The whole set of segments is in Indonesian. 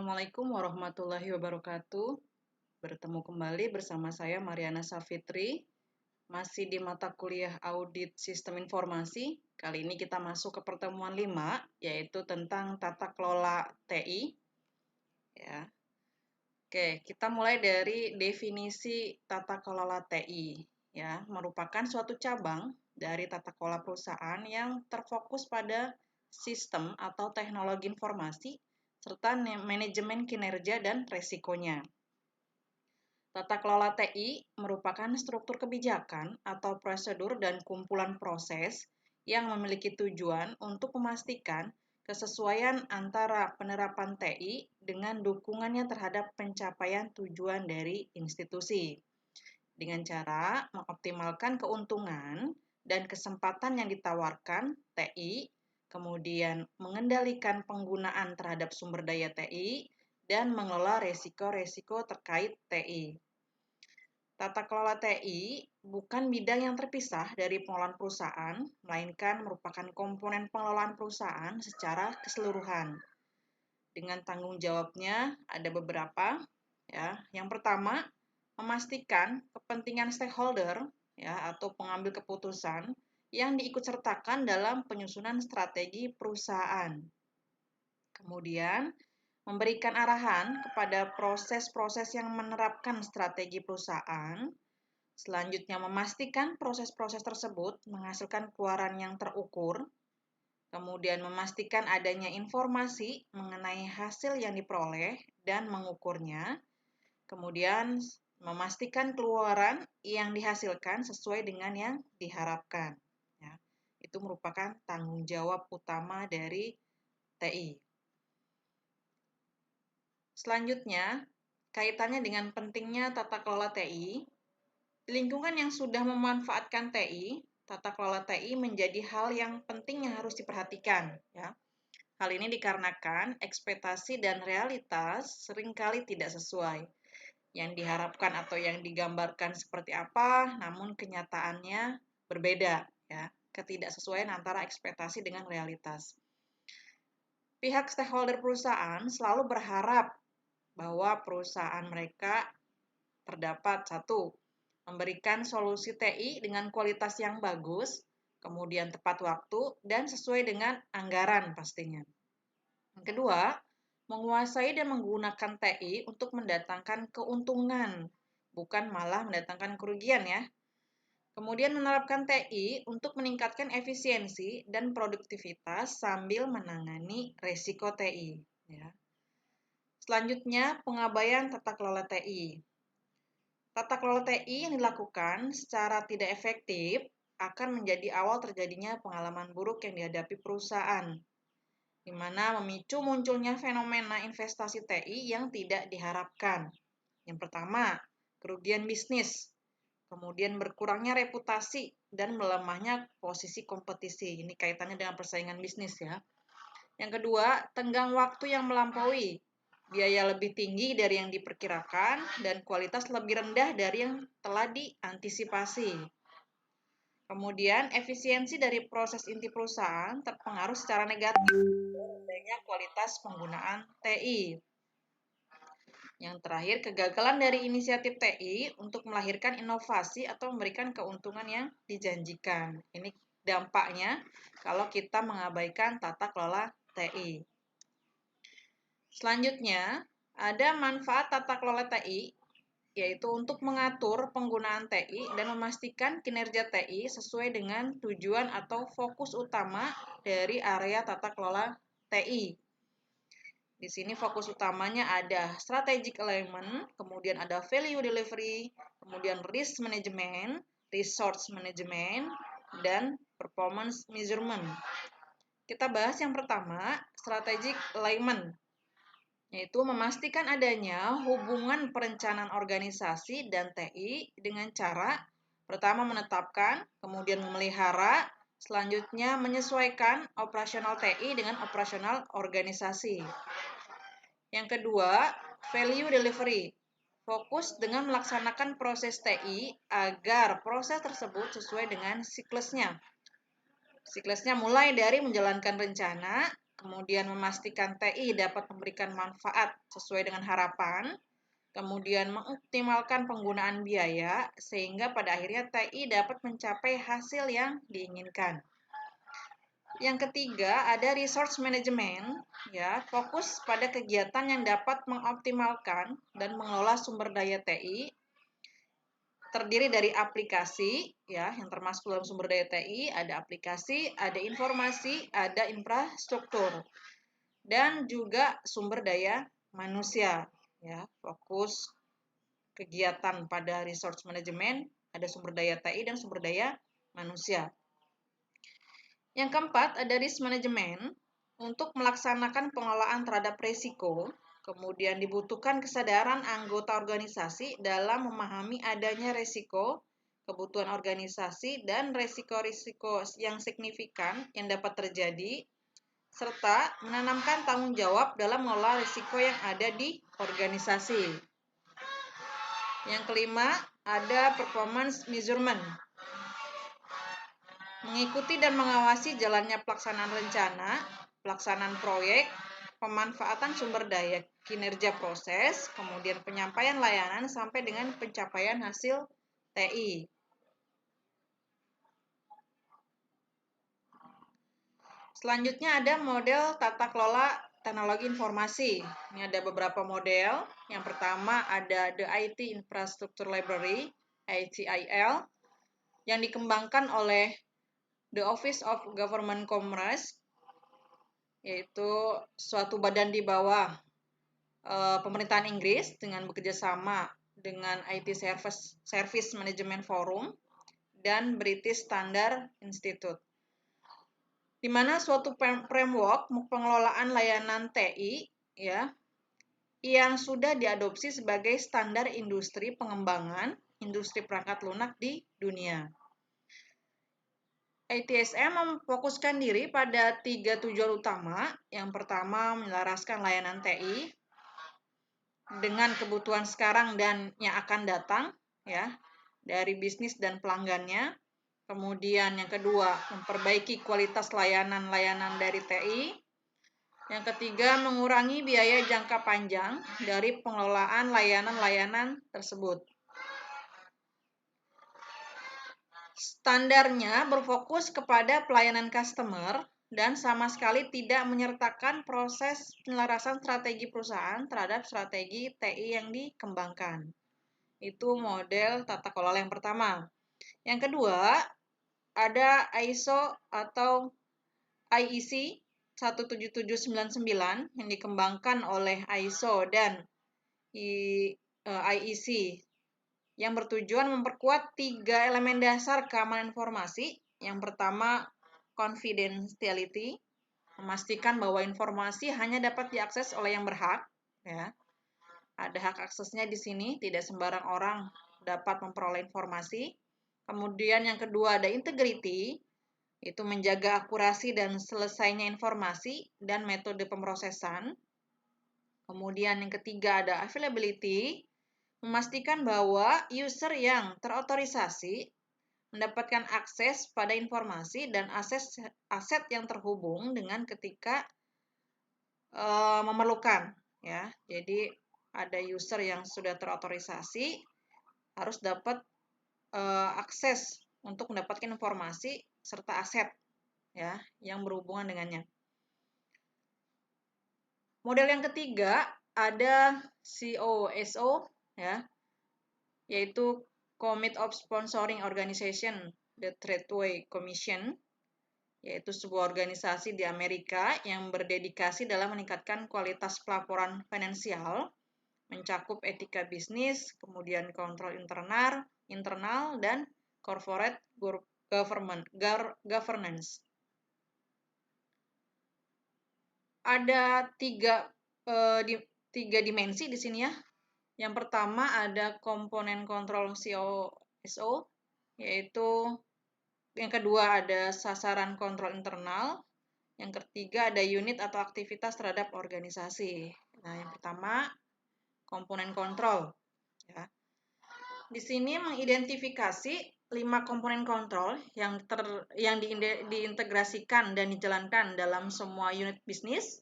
Assalamualaikum warahmatullahi wabarakatuh. Bertemu kembali bersama saya Mariana Safitri, masih di mata kuliah Audit Sistem Informasi. Kali ini kita masuk ke pertemuan 5, yaitu tentang tata kelola TI. Ya. Oke, kita mulai dari definisi tata kelola TI. Ya, merupakan suatu cabang dari tata kelola perusahaan yang terfokus pada sistem atau teknologi informasi serta manajemen kinerja dan resikonya. Tata kelola TI merupakan struktur kebijakan atau prosedur dan kumpulan proses yang memiliki tujuan untuk memastikan kesesuaian antara penerapan TI dengan dukungannya terhadap pencapaian tujuan dari institusi. Dengan cara mengoptimalkan keuntungan dan kesempatan yang ditawarkan TI, kemudian mengendalikan penggunaan terhadap sumber daya TI, dan mengelola resiko-resiko terkait TI. Tata kelola TI bukan bidang yang terpisah dari pengelolaan perusahaan, melainkan merupakan komponen pengelolaan perusahaan secara keseluruhan. Dengan tanggung jawabnya ada beberapa, ya. Yang pertama, memastikan kepentingan stakeholder, ya, atau pengambil keputusan yang diikutsertakan dalam penyusunan strategi perusahaan. Kemudian, memberikan arahan kepada proses-proses yang menerapkan strategi perusahaan. Selanjutnya, memastikan proses-proses tersebut menghasilkan keluaran yang terukur. Kemudian, memastikan adanya informasi mengenai hasil yang diperoleh dan mengukurnya. Kemudian, memastikan keluaran yang dihasilkan sesuai dengan yang diharapkan. Ya, itu merupakan tanggung jawab utama dari TI. Selanjutnya, kaitannya dengan pentingnya tata kelola TI. Di lingkungan yang sudah memanfaatkan TI, tata kelola TI menjadi hal yang penting yang harus diperhatikan. Ya. Hal ini dikarenakan ekspektasi dan realitas seringkali tidak sesuai. Yang diharapkan atau yang digambarkan seperti apa, namun kenyataannya berbeda. Ya. Ketidaksesuaian antara ekspektasi dengan realitas. Pihak stakeholder perusahaan selalu berharap bahwa perusahaan mereka terdapat satu, memberikan solusi TI dengan kualitas yang bagus, kemudian tepat waktu, dan sesuai dengan anggaran pastinya. Yang kedua, menguasai dan menggunakan TI untuk mendatangkan keuntungan, bukan malah mendatangkan kerugian ya. Kemudian menerapkan TI untuk meningkatkan efisiensi dan produktivitas sambil menangani resiko TI. Ya. Selanjutnya, pengabaian tata kelola TI. Tata kelola TI yang dilakukan secara tidak efektif akan menjadi awal terjadinya pengalaman buruk yang dihadapi perusahaan, di mana memicu munculnya fenomena investasi TI yang tidak diharapkan. Yang pertama, kerugian bisnis, kemudian berkurangnya reputasi dan melemahnya posisi kompetisi. Ini kaitannya dengan persaingan bisnis ya. Yang kedua, tenggang waktu yang melampaui, biaya lebih tinggi dari yang diperkirakan, dan kualitas lebih rendah dari yang telah diantisipasi. Kemudian, efisiensi dari proses inti perusahaan terpengaruh secara negatif rendahnya kualitas penggunaan TI. Yang terakhir, kegagalan dari inisiatif TI untuk melahirkan inovasi atau memberikan keuntungan yang dijanjikan. Ini dampaknya kalau kita mengabaikan tata kelola TI. Selanjutnya, ada manfaat tata kelola TI, yaitu untuk mengatur penggunaan TI dan memastikan kinerja TI sesuai dengan tujuan atau fokus utama dari area tata kelola TI. Di sini fokus utamanya ada strategic alignment, kemudian ada value delivery, kemudian risk management, resource management, dan performance measurement. Kita bahas yang pertama, strategic alignment, yaitu memastikan adanya hubungan perencanaan organisasi dan TI dengan cara pertama menetapkan, kemudian memelihara, selanjutnya menyesuaikan operasional TI dengan operasional organisasi. Yang kedua, value delivery. Fokus dengan melaksanakan proses TI agar proses tersebut sesuai dengan siklusnya. Siklusnya mulai dari menjalankan rencana, kemudian memastikan TI dapat memberikan manfaat sesuai dengan harapan, kemudian mengoptimalkan penggunaan biaya, sehingga pada akhirnya TI dapat mencapai hasil yang diinginkan. Yang ketiga, ada resource management, ya, fokus pada kegiatan yang dapat mengoptimalkan dan mengelola sumber daya TI, terdiri dari aplikasi, ya, yang termasuk dalam sumber daya TI, ada aplikasi, ada informasi, ada infrastruktur, dan juga sumber daya manusia, ya, fokus kegiatan pada resource management, ada sumber daya TI dan sumber daya manusia. Yang keempat, ada risk management. Untuk melaksanakan pengelolaan terhadap risiko, kemudian dibutuhkan kesadaran anggota organisasi dalam memahami adanya risiko, kebutuhan organisasi, dan risiko-risiko yang signifikan yang dapat terjadi, serta menanamkan tanggung jawab dalam mengelola risiko yang ada di organisasi. Yang kelima, ada performance measurement. Mengikuti dan mengawasi jalannya pelaksanaan rencana, pelaksanaan proyek, pemanfaatan sumber daya, kinerja proses, kemudian penyampaian layanan sampai dengan pencapaian hasil TI. Selanjutnya ada model tata kelola teknologi informasi. Ini ada beberapa model. Yang pertama ada The IT Infrastructure Library, ITIL, yang dikembangkan oleh The Office of Government Commerce, yaitu suatu badan di bawah pemerintahan Inggris dengan bekerja sama dengan IT Service Management Forum dan British Standard Institute, di mana suatu framework pengelolaan layanan TI, ya, yang sudah diadopsi sebagai standar industri pengembangan industri perangkat lunak di dunia. ITSM memfokuskan diri pada 3 tujuan utama. Yang pertama, menyelaraskan layanan TI dengan kebutuhan sekarang dan yang akan datang, ya, dari bisnis dan pelanggannya. Kemudian yang kedua, memperbaiki kualitas layanan-layanan dari TI. Yang ketiga, mengurangi biaya jangka panjang dari pengelolaan layanan-layanan tersebut. Standarnya berfokus kepada pelayanan customer dan sama sekali tidak menyertakan proses penyelarasan strategi perusahaan terhadap strategi TI yang dikembangkan. Itu model tata kelola yang pertama. Yang kedua, ada ISO atau IEC 17799 yang dikembangkan oleh ISO dan IEC, yang bertujuan memperkuat 3 elemen dasar keamanan informasi. Yang pertama, confidentiality, memastikan bahwa informasi hanya dapat diakses oleh yang berhak, ya. Ada hak aksesnya di sini, tidak sembarang orang dapat memperoleh informasi. Kemudian yang kedua ada integrity, itu menjaga akurasi dan selesainya informasi dan metode pemrosesan. Kemudian yang ketiga ada availability, memastikan bahwa user yang terotorisasi mendapatkan akses pada informasi dan aset yang terhubung dengan ketika memerlukan, ya. Jadi ada user yang sudah terotorisasi harus dapat akses untuk mendapatkan informasi serta aset, ya, yang berhubungan dengannya. Model yang ketiga ada COSO, ya, yaitu Commit of Sponsoring Organization, the Tradeway Commission, yaitu sebuah organisasi di Amerika yang berdedikasi dalam meningkatkan kualitas pelaporan finansial, mencakup etika bisnis, kemudian kontrol internal dan corporate governance. Ada tiga dimensi di sini, ya. Yang pertama ada komponen kontrol COSO, yaitu yang kedua ada sasaran kontrol internal, yang ketiga ada unit atau aktivitas terhadap organisasi. Nah, yang pertama komponen kontrol, ya. Di sini mengidentifikasi 5 komponen kontrol yang diintegrasikan dan dijalankan dalam semua unit bisnis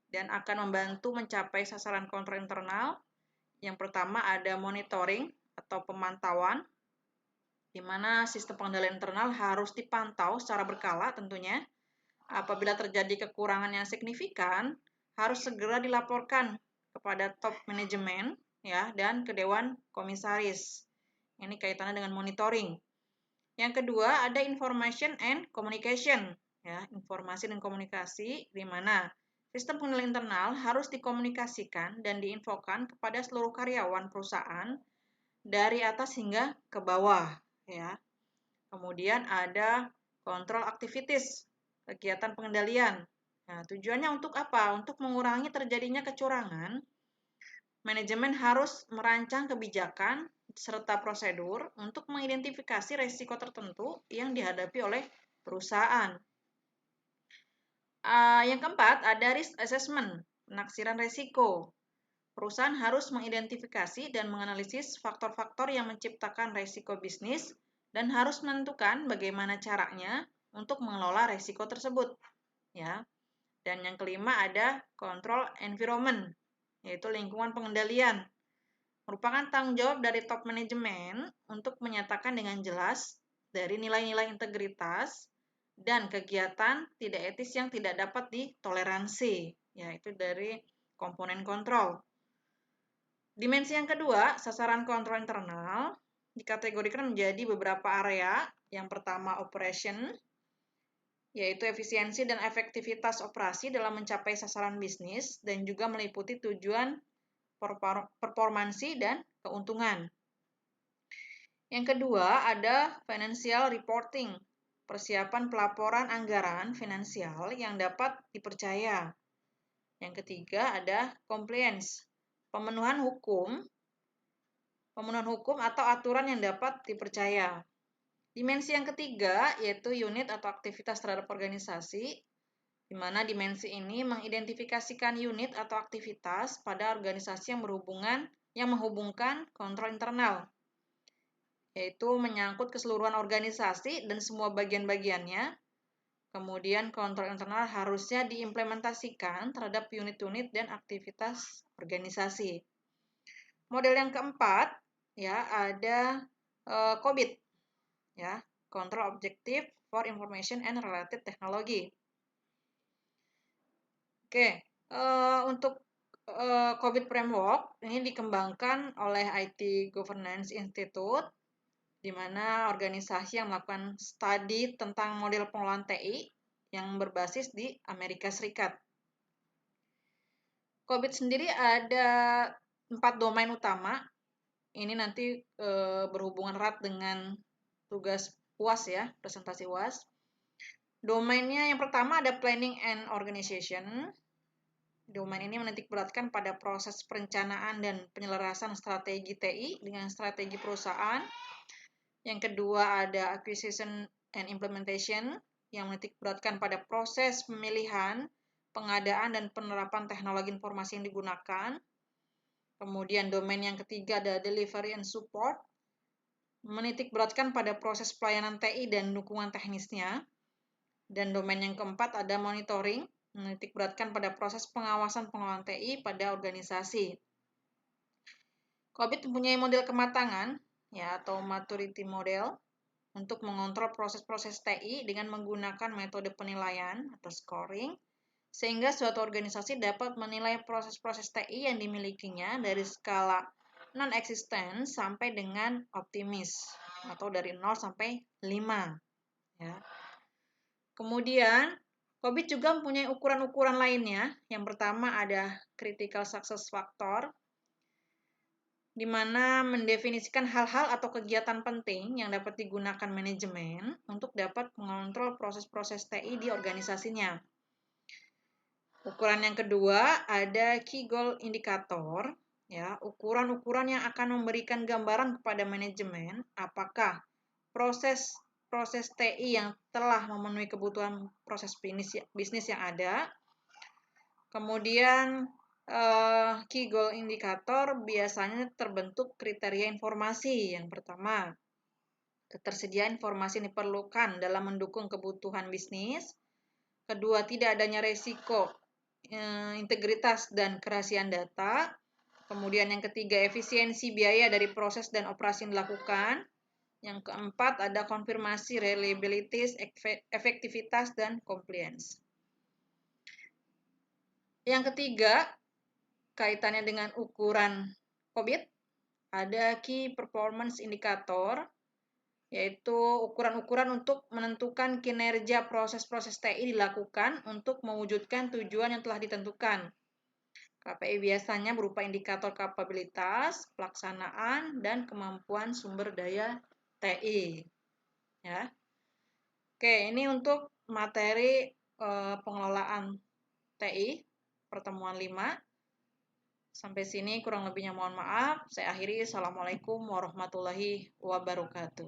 dan akan membantu mencapai sasaran kontrol internal. Yang pertama ada monitoring atau pemantauan, di mana sistem pengendalian internal harus dipantau secara berkala tentunya. Apabila terjadi kekurangan yang signifikan, harus segera dilaporkan kepada top manajemen ya dan ke dewan komisaris. Ini kaitannya dengan monitoring. Yang kedua ada information and communication, ya, informasi dan komunikasi, di mana sistem pengendalian internal harus dikomunikasikan dan diinfokan kepada seluruh karyawan perusahaan dari atas hingga ke bawah, ya. Kemudian ada control activities, kegiatan pengendalian. Nah, tujuannya untuk apa? Untuk mengurangi terjadinya kecurangan, manajemen harus merancang kebijakan serta prosedur untuk mengidentifikasi risiko tertentu yang dihadapi oleh perusahaan. Yang keempat, ada risk assessment, penaksiran risiko. Perusahaan harus mengidentifikasi dan menganalisis faktor-faktor yang menciptakan risiko bisnis dan harus menentukan bagaimana caranya untuk mengelola risiko tersebut. Ya. Dan yang kelima ada control environment, yaitu lingkungan pengendalian. Merupakan tanggung jawab dari top manajemen untuk menyatakan dengan jelas dari nilai-nilai integritas dan kegiatan tidak etis yang tidak dapat ditoleransi, yaitu dari komponen kontrol. Dimensi yang kedua, sasaran kontrol internal, dikategorikan menjadi beberapa area. Yang pertama, operation, yaitu efisiensi dan efektivitas operasi dalam mencapai sasaran bisnis dan juga meliputi tujuan performansi dan keuntungan. Yang kedua, ada financial reporting, persiapan pelaporan anggaran finansial yang dapat dipercaya. Yang ketiga, ada compliance, pemenuhan hukum atau aturan yang dapat dipercaya. Dimensi yang ketiga yaitu unit atau aktivitas terhadap organisasi, di mana dimensi ini mengidentifikasikan unit atau aktivitas pada organisasi yang menghubungkan kontrol internal, yaitu menyangkut keseluruhan organisasi dan semua bagian-bagiannya. Kemudian kontrol internal harusnya diimplementasikan terhadap unit-unit dan aktivitas organisasi. Model yang keempat ya ada COBIT, ya, Control Objective for Information and Related Technology. Oke, untuk COBIT Framework ini dikembangkan oleh IT Governance Institute, di mana organisasi yang melakukan studi tentang model pengelolaan TI yang berbasis di Amerika Serikat. COBIT sendiri ada 4 domain utama. Ini nanti berhubungan erat dengan tugas UAS ya, presentasi UAS. Domainnya yang pertama ada planning and organization. Domain ini menitikberatkan pada proses perencanaan dan penyelarasan strategi TI dengan strategi perusahaan. Yang kedua ada acquisition and implementation yang menitikberatkan pada proses pemilihan, pengadaan dan penerapan teknologi informasi yang digunakan. Kemudian domain yang ketiga ada delivery and support, menitikberatkan pada proses pelayanan TI dan dukungan teknisnya. Dan domain yang keempat ada monitoring, menitikberatkan pada proses pengawasan pengelolaan TI pada organisasi. COBIT mempunyai model kematangan, ya, atau maturity model, untuk mengontrol proses-proses TI dengan menggunakan metode penilaian atau scoring, sehingga suatu organisasi dapat menilai proses-proses TI yang dimilikinya dari skala non-existent sampai dengan optimis, atau dari 0 sampai 5. Ya. Kemudian, COBIT juga mempunyai ukuran-ukuran lainnya. Yang pertama ada critical success factor, di mana mendefinisikan hal-hal atau kegiatan penting yang dapat digunakan manajemen untuk dapat mengontrol proses-proses TI di organisasinya. Ukuran yang kedua ada key goal indicator, ya, ukuran-ukuran yang akan memberikan gambaran kepada manajemen apakah proses TI yang telah memenuhi kebutuhan proses bisnis yang ada. Kemudian key goal indicator biasanya terbentuk kriteria informasi. Yang pertama, Ketersediaan informasi yang diperlukan dalam mendukung kebutuhan bisnis. Kedua, tidak adanya resiko integritas dan kerahasiaan data. Kemudian yang ketiga, efisiensi biaya dari proses dan operasi yang dilakukan. Yang keempat, ada konfirmasi reliability, efektivitas, dan compliance. Yang ketiga, kaitannya dengan ukuran COVID, ada Key Performance Indicator, yaitu ukuran-ukuran untuk menentukan kinerja proses-proses TI dilakukan untuk mewujudkan tujuan yang telah ditentukan. KPI biasanya berupa indikator kapabilitas, pelaksanaan, dan kemampuan sumber daya TI. Ya. Oke, ini untuk materi pengelolaan TI pertemuan 5. Sampai sini kurang lebihnya mohon maaf. Saya akhiri. Assalamualaikum warahmatullahi wabarakatuh.